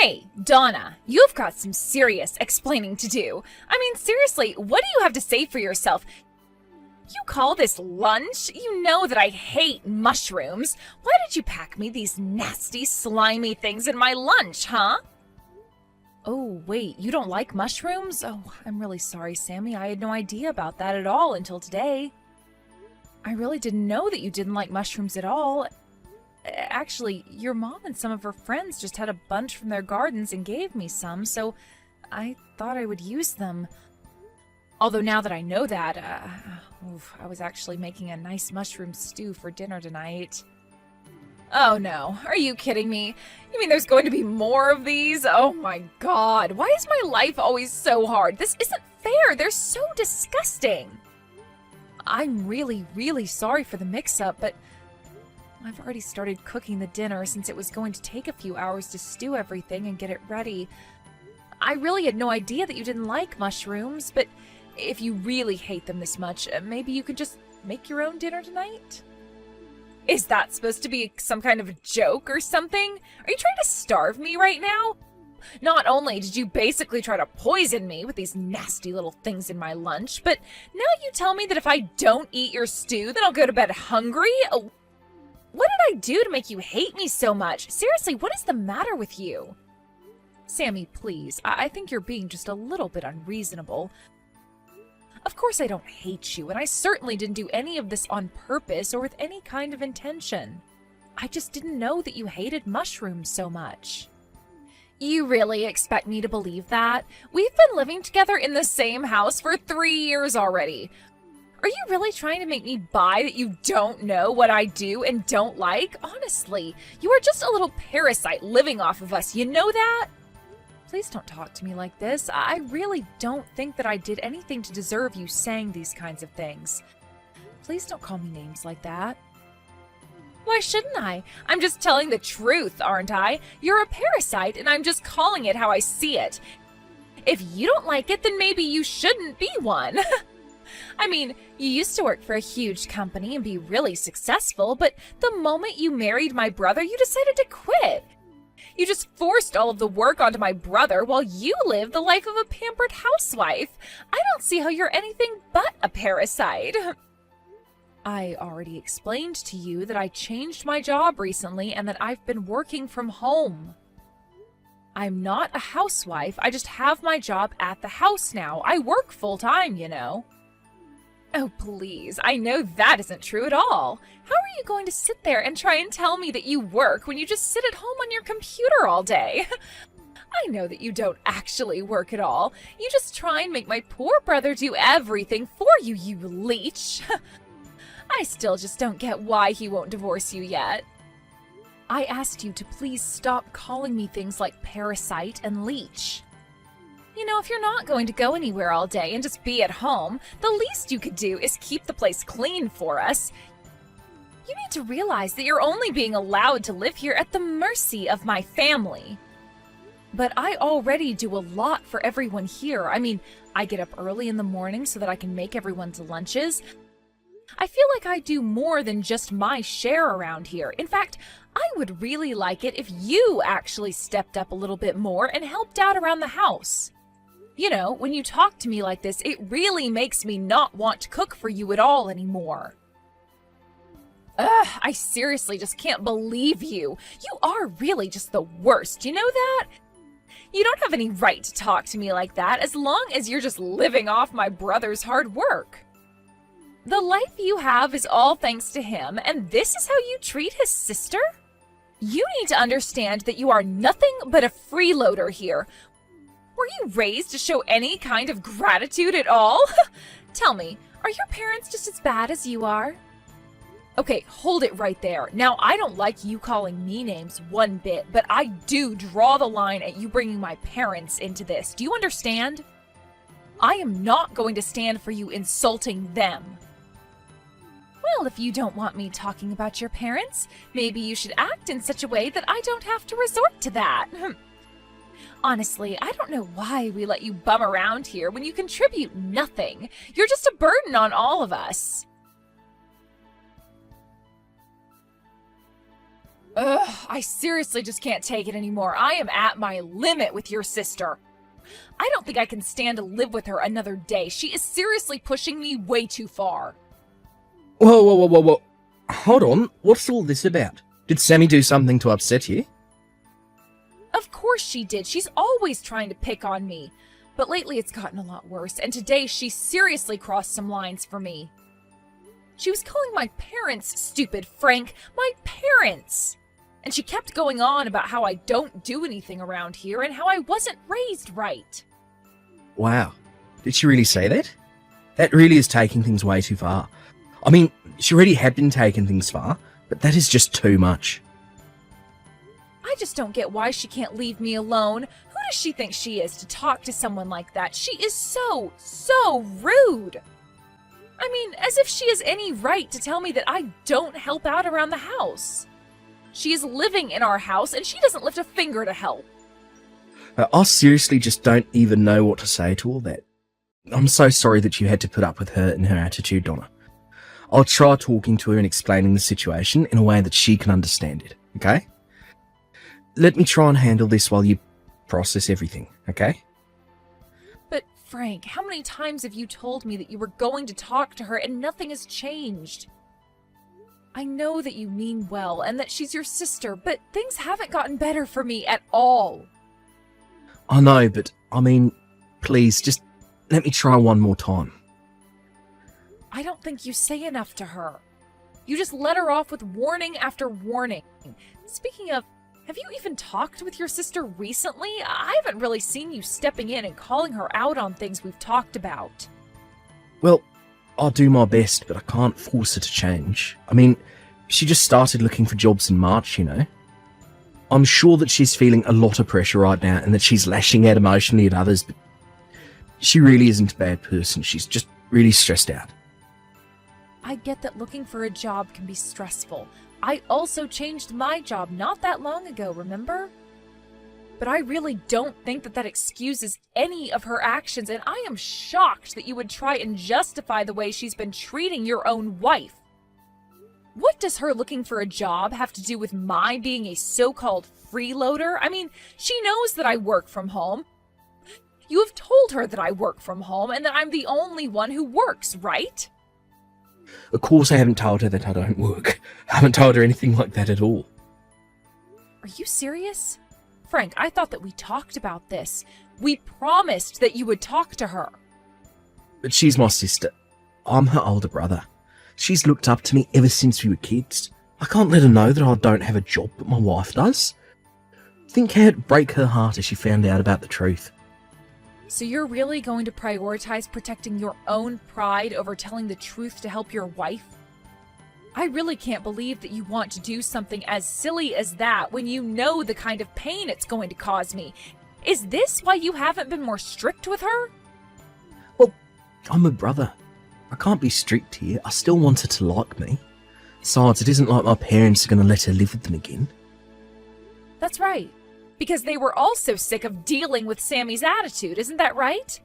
Hey, Donna, you've got some serious explaining to do. I mean, seriously, what do you have to say for yourself? You call this lunch? You know that I hate mushrooms. Why did you pack me these nasty, slimy things in my lunch, huh? Oh, wait, you don't like mushrooms? Oh, I'm really sorry, Sammy. I had no idea about that at all until today. I really didn't know that you didn't like mushrooms at all. Actually, your mom and some of her friends just had a bunch from their gardens and gave me some, so I thought I would use them. Although now that I know that, I was actually making a nice mushroom stew for dinner tonight. Oh no, are you kidding me? You mean there's going to be more of these? Oh my god, why is my life always so hard? This isn't fair, they're so disgusting. I'm really, really sorry for the mix-up, but I've already started cooking the dinner since it was going to take a few hours to stew everything and get it ready. I really had no idea that you didn't like mushrooms, but if you really hate them this much, maybe you could just make your own dinner tonight? Is that supposed to be some kind of a joke or something? Are you trying to starve me right now? Not only did you basically try to poison me with these nasty little things in my lunch, but now you tell me that if I don't eat your stew, then I'll go to bed hungry? Oh, what did I do to make you hate me so much? Seriously, what is the matter with you? Sammy, please, I think you're being just a little bit unreasonable. Of course I don't hate you, and I certainly didn't do any of this on purpose or with any kind of intention. I just didn't know that you hated mushrooms so much. You really expect me to believe that? We've been living together in the same house for 3 years already. Are you really trying to make me buy that you don't know what I do and don't like? Honestly, you are just a little parasite living off of us, you know that? Please don't talk to me like this. I really don't think that I did anything to deserve you saying these kinds of things. Please don't call me names like that. Why shouldn't I? I'm just telling the truth, aren't I? You're a parasite, and I'm just calling it how I see it. If you don't like it, then maybe you shouldn't be one. I mean, you used to work for a huge company and be really successful, but the moment you married my brother, you decided to quit. You just forced all of the work onto my brother while you live the life of a pampered housewife. I don't see how you're anything but a parasite. I already explained to you that I changed my job recently and that I've been working from home. I'm not a housewife, I just have my job at the house now. I work full-time, you know. Oh, please, I know that isn't true at all. How are you going to sit there and try and tell me that you work when you just sit at home on your computer all day? I know that you don't actually work at all. You just try and make my poor brother do everything for you, you leech. I still just don't get why he won't divorce you yet. I asked you to please stop calling me things like parasite and leech. You know, if you're not going to go anywhere all day and just be at home, the least you could do is keep the place clean for us. You need to realize that you're only being allowed to live here at the mercy of my family. But I already do a lot for everyone here. I mean, I get up early in the morning so that I can make everyone's lunches. I feel like I do more than just my share around here. In fact, I would really like it if you actually stepped up a little bit more and helped out around the house. You know, when you talk to me like this, it really makes me not want to cook for you at all anymore. Ugh, I seriously just can't believe you. You are really just the worst, you know that? You don't have any right to talk to me like that as long as you're just living off my brother's hard work. The life you have is all thanks to him, and this is how you treat his sister? You need to understand that you are nothing but a freeloader here. Were you raised to show any kind of gratitude at all? Tell me, are your parents just as bad as you are? Okay, hold it right there. Now, I don't like you calling me names one bit, but I do draw the line at you bringing my parents into this. Do you understand? I am not going to stand for you insulting them. Well, if you don't want me talking about your parents, maybe you should act in such a way that I don't have to resort to that. Honestly, I don't know why we let you bum around here when you contribute nothing. You're just a burden on all of us. Ugh, I seriously just can't take it anymore. I am at my limit with your sister. I don't think I can stand to live with her another day. She is seriously pushing me way too far. Whoa. Hold on, what's all this about? Did Sammy do something to upset you? Of course she did. She's always trying to pick on me. But lately it's gotten a lot worse, and today she seriously crossed some lines for me. She was calling my parents stupid, Frank. My parents! And she kept going on about how I don't do anything around here and how I wasn't raised right. Wow, did she really say that? That really is taking things way too far. I mean, she already had been taking things far, but that is just too much. I just don't get why she can't leave me alone. Who does she think she is to talk to someone like that? She is so rude. I mean, as if she has any right to tell me that I don't help out around the house. She is living in our house and she doesn't lift a finger to help. I seriously just don't even know what to say to all that. I'm so sorry that you had to put up with her and her attitude, Donna. I'll try talking to her and explaining the situation in a way that she can understand it, okay? Let me try and handle this while you process everything, okay? But Frank, how many times have you told me that you were going to talk to her and nothing has changed? I know that you mean well and that she's your sister, but things haven't gotten better for me at all. I know, but I mean, please, just let me try one more time. I don't think you say enough to her. You just let her off with warning after warning. Speaking of, have you even talked with your sister recently? I haven't really seen you stepping in and calling her out on things we've talked about. Well, I'll do my best, but I can't force her to change. I mean, she just started looking for jobs in March, you know. I'm sure that she's feeling a lot of pressure right now and that she's lashing out emotionally at others, but she really isn't a bad person. She's just really stressed out. I get that looking for a job can be stressful. I also changed my job not that long ago, remember? But I really don't think that excuses any of her actions, and I am shocked that you would try and justify the way she's been treating your own wife. What does her looking for a job have to do with my being a so-called freeloader? I mean, she knows that I work from home. You have told her that I work from home and that I'm the only one who works, right? Of course I haven't told her that I don't work. I haven't told her anything like that at all. Are you serious? Frank, I thought that we talked about this. We promised that you would talk to her. But she's my sister. I'm her older brother. She's looked up to me ever since we were kids. I can't let her know that I don't have a job, but my wife does. Think how it'd break her heart if she found out about the truth. So you're really going to prioritize protecting your own pride over telling the truth to help your wife? I really can't believe that you want to do something as silly as that when you know the kind of pain it's going to cause me. Is this why you haven't been more strict with her? Well, I'm a brother. I can't be strict here. I still want her to like me. Besides, it isn't like my parents are going to let her live with them again. That's right. Because they were also sick of dealing with Sammy's attitude, isn't that right?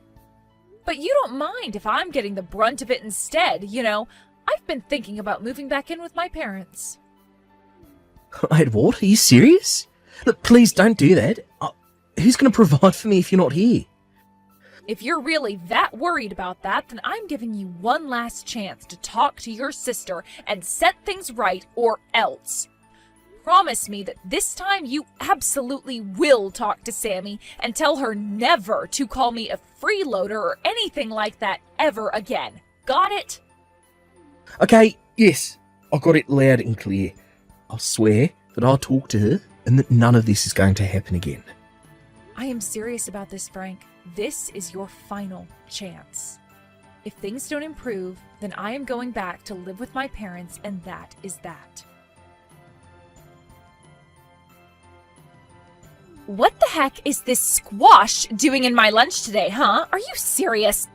But you don't mind if I'm getting the brunt of it instead, you know. I've been thinking about moving back in with my parents. Wait, what? Are you serious? Look, please don't do that. Who's going to provide for me if you're not here? If you're really that worried about that, then I'm giving you one last chance to talk to your sister and set things right, or else. Promise me that this time you absolutely will talk to Sammy and tell her never to call me a freeloader or anything like that ever again. Got it? Okay, yes. I got it loud and clear. I'll swear that I'll talk to her and that none of this is going to happen again. I am serious about this, Frank. This is your final chance. If things don't improve, then I am going back to live with my parents, and that is that. What the heck is this squash doing in my lunch today, huh? Are you serious?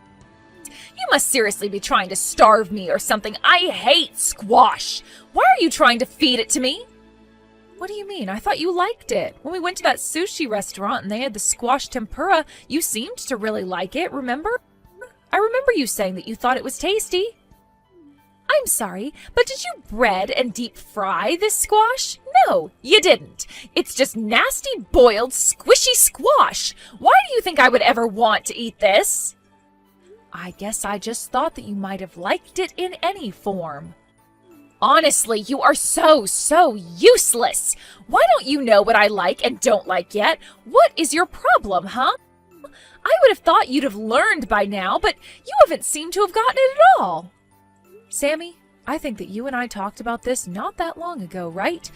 You must seriously be trying to starve me or something. I hate squash. Why are you trying to feed it to me? What do you mean? I thought you liked it. When we went to that sushi restaurant and they had the squash tempura, you seemed to really like it, remember? I remember you saying that you thought it was tasty. I'm sorry, but did you bread and deep fry this squash? No, you didn't. It's just nasty, boiled, squishy squash. Why do you think I would ever want to eat this? I guess I just thought that you might have liked it in any form. Honestly, you are so useless. Why don't you know what I like and don't like yet? What is your problem, huh? I would have thought you'd have learned by now, but you haven't seemed to have gotten it at all. Sammy, I think that you and I talked about this not that long ago, right?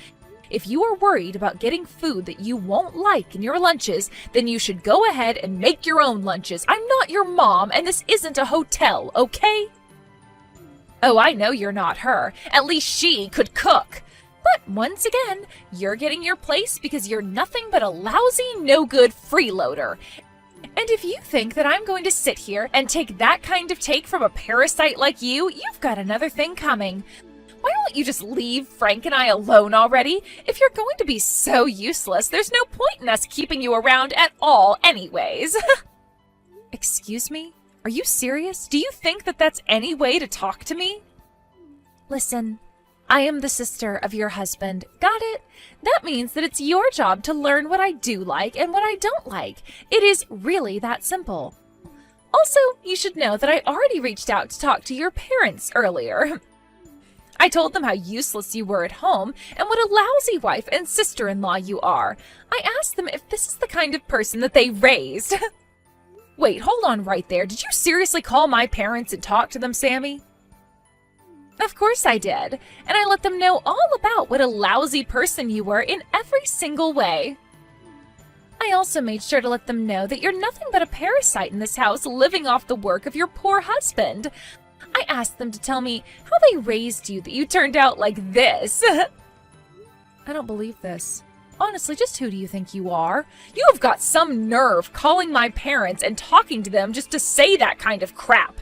If you are worried about getting food that you won't like in your lunches, then you should go ahead and make your own lunches. I'm not your mom, and this isn't a hotel, okay? Oh, I know you're not her. At least she could cook. But once again, you're getting your place because you're nothing but a lousy, no-good freeloader. And if you think that I'm going to sit here and take that kind of take from a parasite like you, you've got another thing coming. Why won't you just leave Frank and I alone already? If you're going to be so useless, there's no point in us keeping you around at all anyways. Excuse me? Are you serious? Do you think that that's any way to talk to me? Listen, I am the sister of your husband. Got it? That means that it's your job to learn what I do like and what I don't like. It is really that simple. Also, you should know that I already reached out to talk to your parents earlier. I told them how useless you were at home and what a lousy wife and sister-in-law you are. I asked them if this is the kind of person that they raised. Wait, hold on right there. Did you seriously call my parents and talk to them, Sammy? Of course I did, and I let them know all about what a lousy person you were in every single way. I also made sure to let them know that you're nothing but a parasite in this house living off the work of your poor husband. I asked them to tell me how they raised you that you turned out like this. I don't believe this. Honestly, just who do you think you are? You have got some nerve calling my parents and talking to them just to say that kind of crap.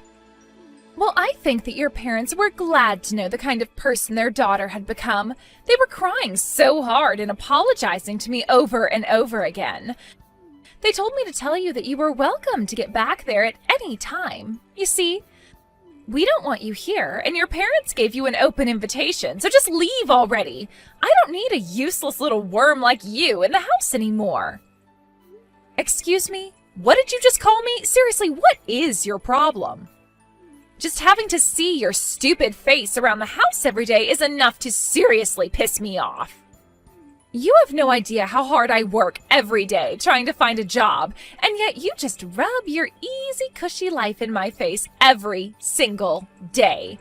Well, I think that your parents were glad to know the kind of person their daughter had become. They were crying so hard and apologizing to me over and over again. They told me to tell you that you were welcome to get back there at any time. You see, we don't want you here, and your parents gave you an open invitation, so just leave already. I don't need a useless little worm like you in the house anymore. Excuse me? What did you just call me? Seriously, what is your problem? Just having to see your stupid face around the house every day is enough to seriously piss me off. You have no idea how hard I work every day trying to find a job, and yet you just rub your easy, cushy life in my face every single day.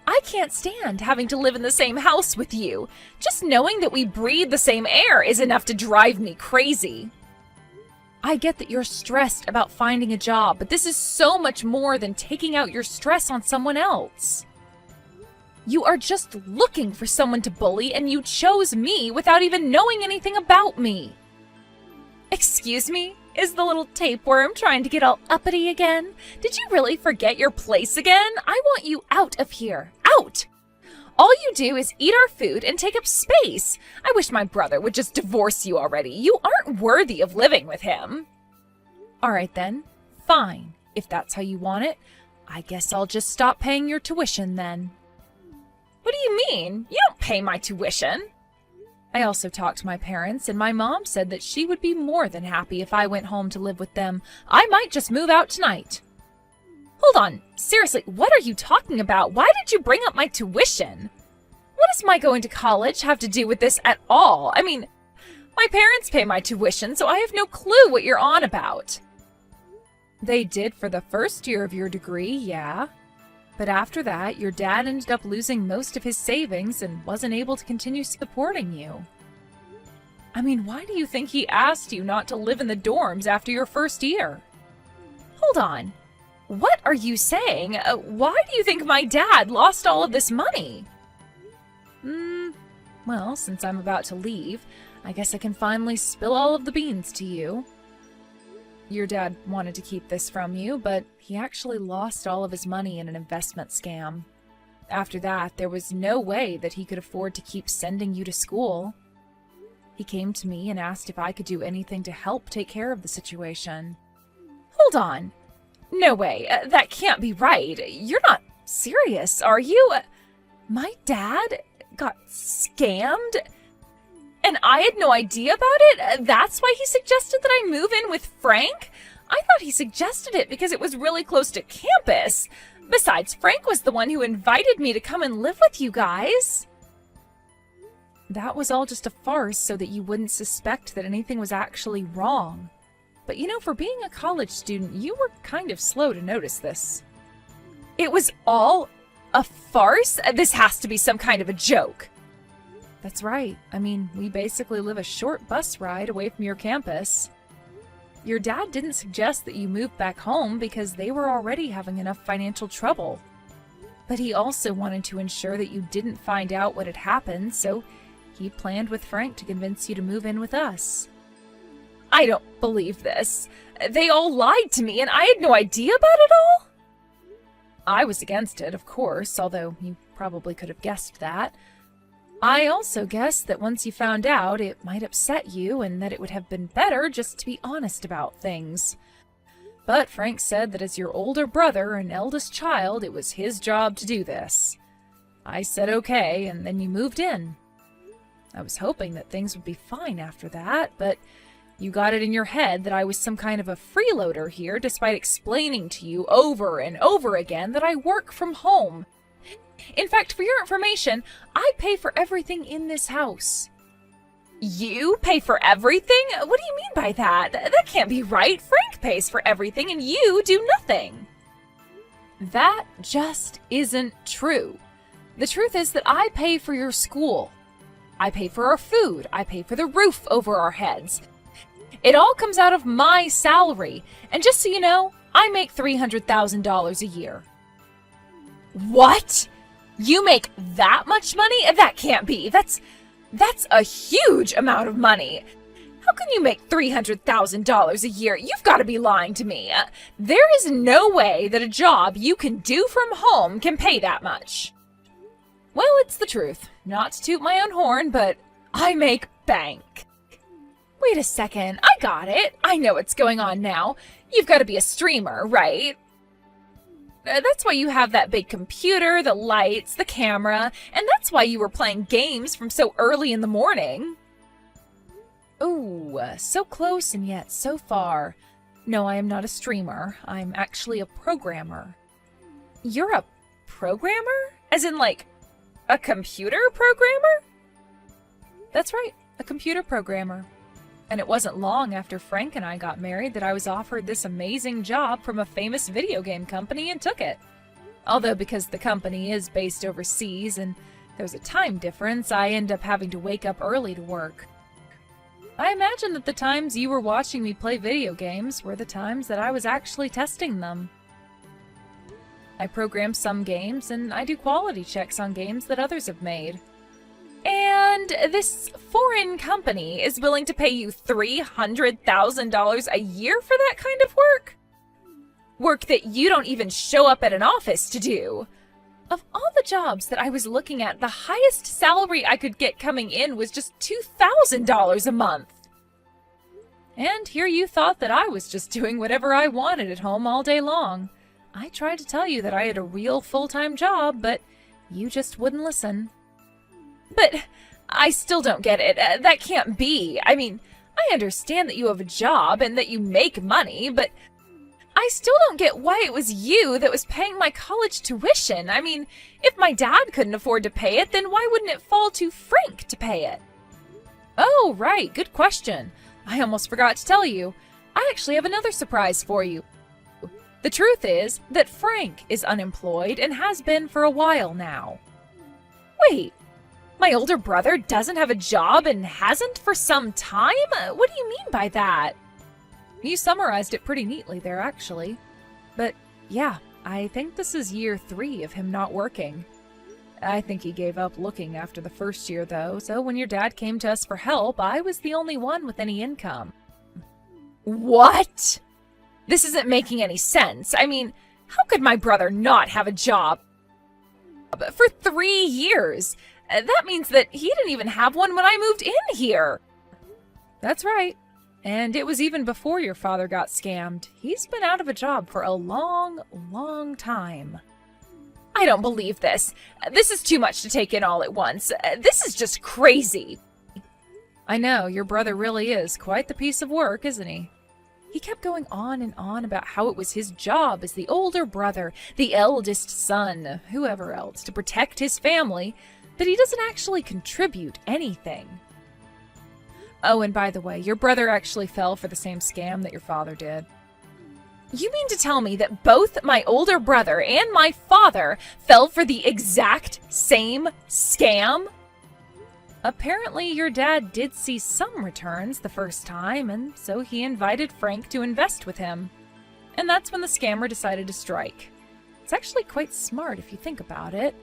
I can't stand having to live in the same house with you. Just knowing that we breathe the same air is enough to drive me crazy. I get that you're stressed about finding a job, but this is so much more than taking out your stress on someone else. You are just looking for someone to bully, and you chose me without even knowing anything about me. Excuse me? Is the little tapeworm trying to get all uppity again? Did you really forget your place again? I want you out of here. Out! All you do is eat our food and take up space. I wish my brother would just divorce you already. You aren't worthy of living with him. All right then, fine. If that's how you want it, I guess I'll just stop paying your tuition then. What do you mean? You don't pay my tuition. I also talked to my parents, and my mom said that she would be more than happy if I went home to live with them. I might just move out tonight. Hold on, seriously, what are you talking about? Why did you bring up my tuition? What does my going to college have to do with this at all? I mean, my parents pay my tuition, so I have no clue what you're on about. They did for the first year of your degree, yeah. But after that, your dad ended up losing most of his savings and wasn't able to continue supporting you. I mean, why do you think he asked you not to live in the dorms after your first year? Hold on. What are you saying? Why do you think my dad lost all of this money? Well, since I'm about to leave, I guess I can finally spill all of the beans to you. Your dad wanted to keep this from you, but he actually lost all of his money in an investment scam. After that, there was no way that he could afford to keep sending you to school. He came to me and asked if I could do anything to help take care of the situation. Hold on. No way. That can't be right. You're not serious, are you? My dad got scammed? And I had no idea about it? That's why he suggested that I move in with Frank? I thought he suggested it because it was really close to campus. Besides, Frank was the one who invited me to come and live with you guys. That was all just a farce so that you wouldn't suspect that anything was actually wrong. But you know, for being a college student, you were kind of slow to notice this. It was all a farce? This has to be some kind of a joke. That's right. I mean, we basically live a short bus ride away from your campus. Your dad didn't suggest that you move back home because they were already having enough financial trouble. But he also wanted to ensure that you didn't find out what had happened, so he planned with Frank to convince you to move in with us. I don't believe this. They all lied to me and I had no idea about it all? I was against it, of course, although you probably could have guessed that. I also guessed that once you found out, it might upset you and that it would have been better just to be honest about things. But Frank said that as your older brother and eldest child, it was his job to do this. I said okay, and then you moved in. I was hoping that things would be fine after that, but you got it in your head that I was some kind of a freeloader here, despite explaining to you over and over again that I work from home. In fact, for your information, I pay for everything in this house. You pay for everything? What do you mean by that? That can't be right. Frank pays for everything and you do nothing. That just isn't true. The truth is that I pay for your school. I pay for our food. I pay for the roof over our heads. It all comes out of my salary. And just so you know, I make $300,000 a year. What? You make that much money? That can't be. That's a huge amount of money. How can you make $300,000 a year? You've got to be lying to me. There is no way that a job you can do from home can pay that much. Well, it's the truth. Not to toot my own horn, but I make bank. Wait a second. I got it. I know what's going on now. You've got to be a streamer, right? That's why you have that big computer, the lights, the camera, and that's why you were playing games from so early in the morning. Ooh, so close and yet so far. No, I am not a streamer. I'm actually a programmer. You're a programmer? As in, like, a computer programmer? That's right, a computer programmer. And it wasn't long after Frank and I got married that I was offered this amazing job from a famous video game company and took it. Although because the company is based overseas and there's a time difference, I end up having to wake up early to work. I imagine that the times you were watching me play video games were the times that I was actually testing them. I program some games and I do quality checks on games that others have made. And this foreign company is willing to pay you $300,000 a year for that kind of work? Work that you don't even show up at an office to do. Of all the jobs that I was looking at, the highest salary I could get coming in was just $2,000 a month. And here you thought that I was just doing whatever I wanted at home all day long. I tried to tell you that I had a real full-time job, but you just wouldn't listen. But I still don't get it. That can't be. I mean, I understand that you have a job and that you make money, but I still don't get why it was you that was paying my college tuition. I mean, if my dad couldn't afford to pay it, then why wouldn't it fall to Frank to pay it? Oh, right. Good question. I almost forgot to tell you. I actually have another surprise for you. The truth is that Frank is unemployed and has been for a while now. Wait. My older brother doesn't have a job and hasn't for some time? What do you mean by that? You summarized it pretty neatly there, actually. But yeah, I think this is year 3 of him not working. I think he gave up looking after the first year, though, so when your dad came to us for help, I was the only one with any income. What? This isn't making any sense. I mean, how could my brother not have a job for 3 years? That means that he didn't even have one when I moved in here. That's right. And it was even before your father got scammed. He's been out of a job for a long, long time. I don't believe this. This is too much to take in all at once. This is just crazy. I know, your brother really is quite the piece of work, isn't he? He kept going on and on about how it was his job as the older brother, the eldest son, whoever else, to protect his family, but he doesn't actually contribute anything. Oh, and by the way, your brother actually fell for the same scam that your father did. You mean to tell me that both my older brother and my father fell for the exact same scam? Apparently, your dad did see some returns the first time, and so he invited Frank to invest with him. And that's when the scammer decided to strike. It's actually quite smart if you think about it.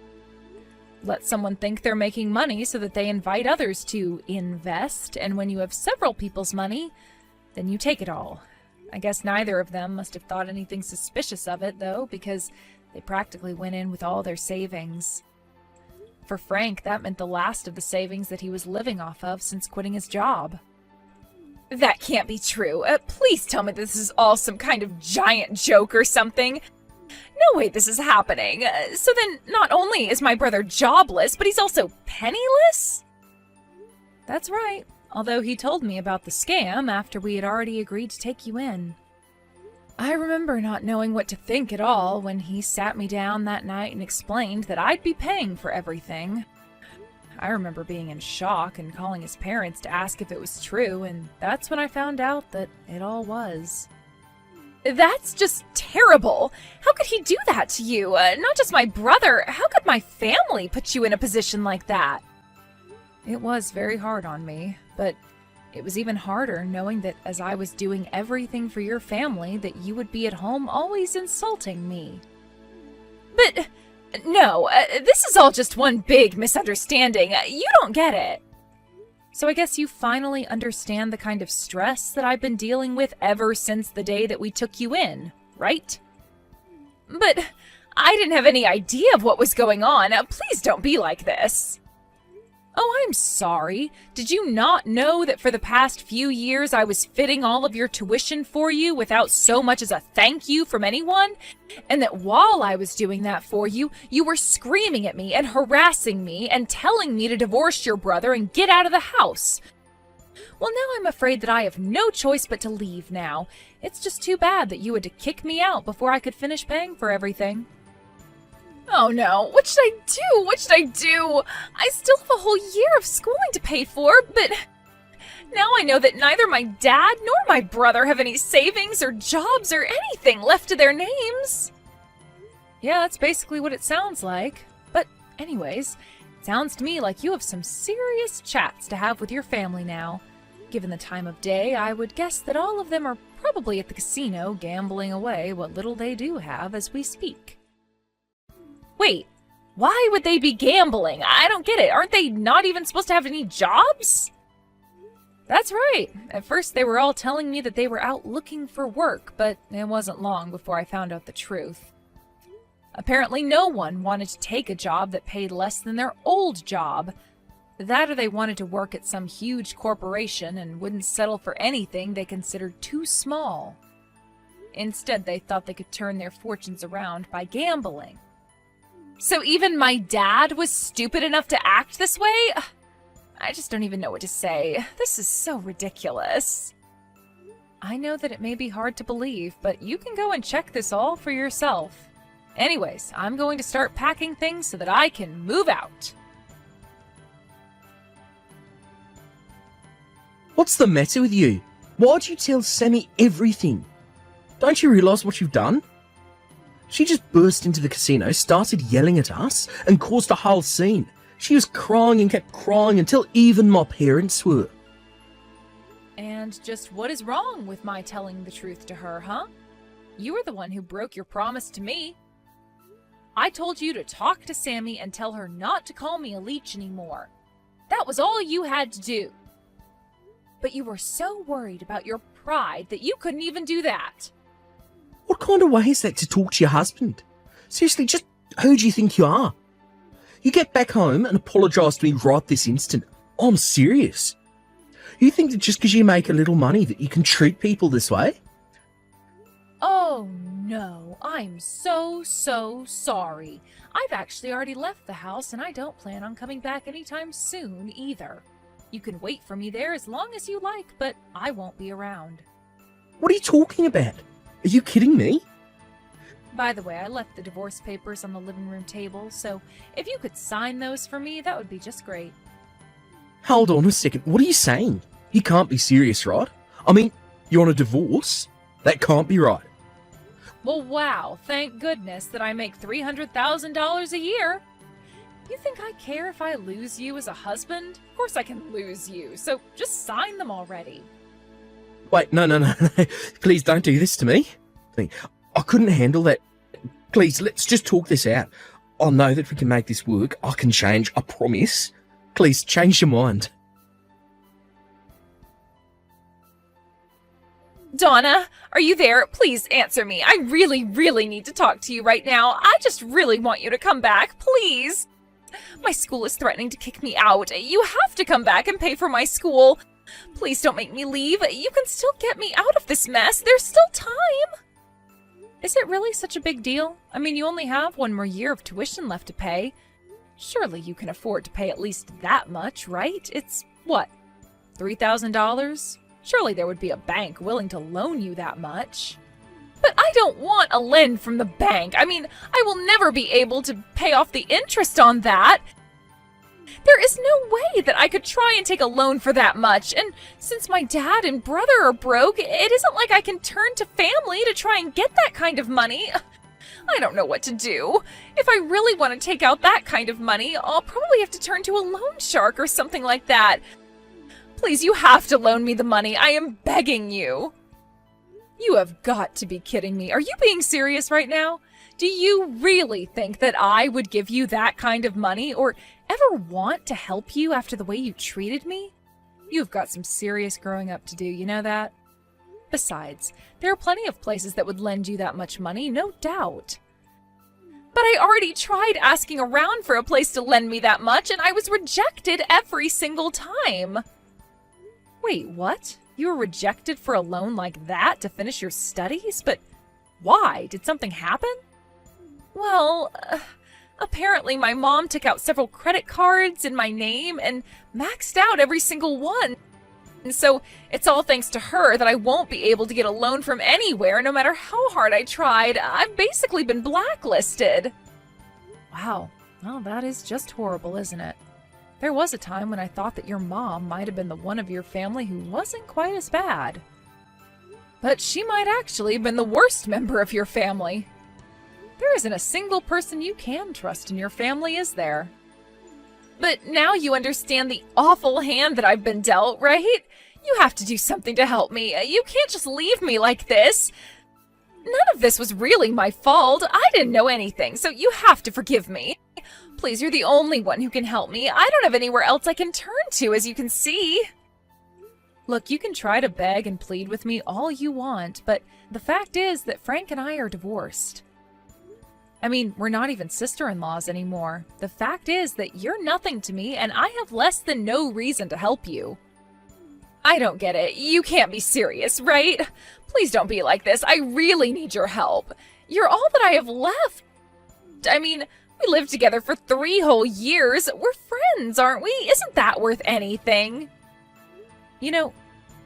Let someone think they're making money so that they invite others to invest, and when you have several people's money, then you take it all. I guess neither of them must have thought anything suspicious of it, though, because they practically went in with all their savings. For Frank, that meant the last of the savings that he was living off of since quitting his job. That can't be true. Please tell me this is all some kind of giant joke or something. No way this is happening. So then, not only is my brother jobless, but he's also penniless? That's right. Although he told me about the scam after we had already agreed to take you in. I remember not knowing what to think at all when he sat me down that night and explained that I'd be paying for everything. I remember being in shock and calling his parents to ask if it was true, and that's when I found out that it all was. That's just terrible! How could he do that to you? Not just my brother, how could my family put you in a position like that? It was very hard on me, but it was even harder knowing that as I was doing everything for your family, that you would be at home always insulting me. But no, this is all just one big misunderstanding. You don't get it. So I guess you finally understand the kind of stress that I've been dealing with ever since the day that we took you in, right? But I didn't have any idea of what was going on. Please don't be like this. Oh, I'm sorry. Did you not know that for the past few years I was fitting all of your tuition for you without so much as a thank you from anyone? And that while I was doing that for you, you were screaming at me and harassing me and telling me to divorce your brother and get out of the house? Well, now I'm afraid that I have no choice but to leave now. It's just too bad that you had to kick me out before I could finish paying for everything. Oh no, what should I do? What should I do? I still have a whole year of schooling to pay for, but now I know that neither my dad nor my brother have any savings or jobs or anything left to their names. Yeah, that's basically what it sounds like. But anyways, it sounds to me like you have some serious chats to have with your family now. Given the time of day, I would guess that all of them are probably at the casino gambling away what little they do have as we speak. Wait, why would they be gambling? I don't get it. Aren't they not even supposed to have any jobs? That's right. At first they were all telling me that they were out looking for work, but it wasn't long before I found out the truth. Apparently no one wanted to take a job that paid less than their old job. That or they wanted to work at some huge corporation and wouldn't settle for anything they considered too small. Instead, they thought they could turn their fortunes around by gambling. So even my dad was stupid enough to act this way? I just don't even know what to say. This is so ridiculous. I know that it may be hard to believe, but you can go and check this all for yourself. Anyways, I'm going to start packing things so that I can move out. What's the matter with you? Why'd you tell Sammy everything? Don't you realise what you've done? She just burst into the casino, started yelling at us, and caused a whole scene. She was crying and kept crying until even my parents were. And just what is wrong with my telling the truth to her, huh? You were the one who broke your promise to me. I told you to talk to Sammy and tell her not to call me a leech anymore. That was all you had to do. But you were so worried about your pride that you couldn't even do that. What kind of way is that to talk to your husband? Seriously, just who do you think you are? You get back home and apologise to me right this instant. I'm serious. You think that just because you make a little money that you can treat people this way? Oh no, I'm so sorry. I've actually already left the house and I don't plan on coming back anytime soon either. You can wait for me there as long as you like, but I won't be around. What are you talking about? Are you kidding me? By the way, I left the divorce papers on the living room table, so if you could sign those for me, that would be just great. Hold on a second. What are you saying? You can't be serious, right? I mean, you're on a divorce? That can't be right. Well, wow, thank goodness that I make $300,000 a year. You think I care if I lose you as a husband? Of course I can lose you, so just sign them already. Wait, no. Please don't do this to me. I couldn't handle that. Please, let's just talk this out. I know that we can make this work. I can change, I promise. Please, change your mind. Donna, are you there? Please answer me. I really need to talk to you right now. I just really want you to come back, please. My school is threatening to kick me out. You have to come back and pay for my school. Please don't make me leave. You can still get me out of this mess. There's still time. Is it really such a big deal? I mean, you only have one more year of tuition left to pay. Surely you can afford to pay at least that much, right? It's, what, $3,000? Surely there would be a bank willing to loan you that much. But I don't want a lend from the bank. I mean, I will never be able to pay off the interest on that. There is no way that I could try and take a loan for that much, and since my dad and brother are broke, it isn't like I can turn to family to try and get that kind of money. I don't know what to do. If I really want to take out that kind of money, I'll probably have to turn to a loan shark or something like that. Please, you have to loan me the money. I am begging you. You have got to be kidding me. Are you being serious right now? Do you really think that I would give you that kind of money or ever want to help you after the way you treated me? You've got some serious growing up to do, you know that? Besides, there are plenty of places that would lend you that much money, no doubt. But I already tried asking around for a place to lend me that much, and I was rejected every single time. Wait, what? You were rejected for a loan like that to finish your studies? But why? Did something happen? Well, apparently my mom took out several credit cards in my name and maxed out every single one. And so it's all thanks to her that I won't be able to get a loan from anywhere no matter how hard I tried. I've basically been blacklisted. Wow, well, that is just horrible, isn't it? There was a time when I thought that your mom might have been the one of your family who wasn't quite as bad. But she might actually have been the worst member of your family. There isn't a single person you can trust in your family, is there? But now you understand the awful hand that I've been dealt, right? You have to do something to help me. You can't just leave me like this. None of this was really my fault. I didn't know anything, so you have to forgive me. Please, you're the only one who can help me. I don't have anywhere else I can turn to, as you can see. Look, you can try to beg and plead with me all you want, but the fact is that Frank and I are divorced. I mean, we're not even sister-in-laws anymore. The fact is that you're nothing to me, and I have less than no reason to help you. I don't get it. You can't be serious, right? Please don't be like this. I really need your help. You're all that I have left. I mean, we lived together for 3 whole years. We're friends, aren't we? Isn't that worth anything? You know,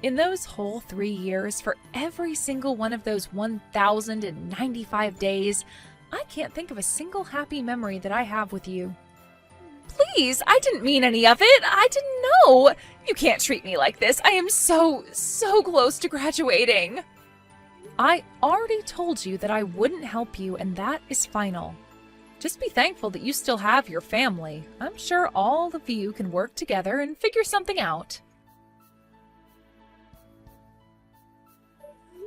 in those whole 3 years, for every single one of those 1,095 days, I can't think of a single happy memory that I have with you. Please, I didn't mean any of it. I didn't know. You can't treat me like this. I am so close to graduating. I already told you that I wouldn't help you, and that is final. Just be thankful that you still have your family. I'm sure all of you can work together and figure something out.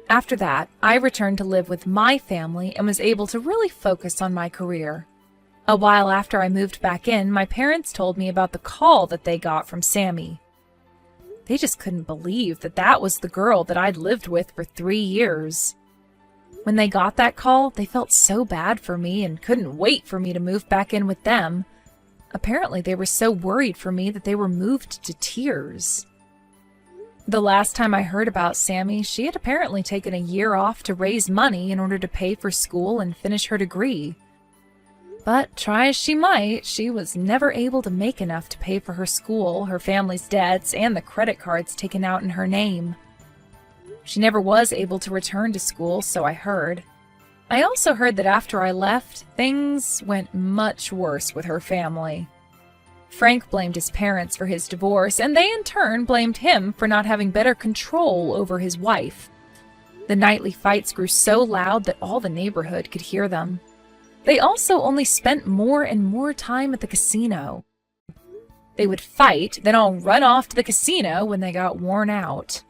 After that, I returned to live with my family and was able to really focus on my career. A while after I moved back in, my parents told me about the call that they got from Sammy. They just couldn't believe that that was the girl that I'd lived with for 3 years. When they got that call, they felt so bad for me and couldn't wait for me to move back in with them. Apparently, they were so worried for me that they were moved to tears. The last time I heard about Sammy, she had apparently taken a year off to raise money in order to pay for school and finish her degree. But try as she might, she was never able to make enough to pay for her school, her family's debts, and the credit cards taken out in her name. She never was able to return to school, so I heard. I also heard that after I left, things went much worse with her family. Frank blamed his parents for his divorce, and they in turn blamed him for not having better control over his wife. The nightly fights grew so loud that all the neighborhood could hear them. They also only spent more and more time at the casino. They would fight, then all run off to the casino when they got worn out.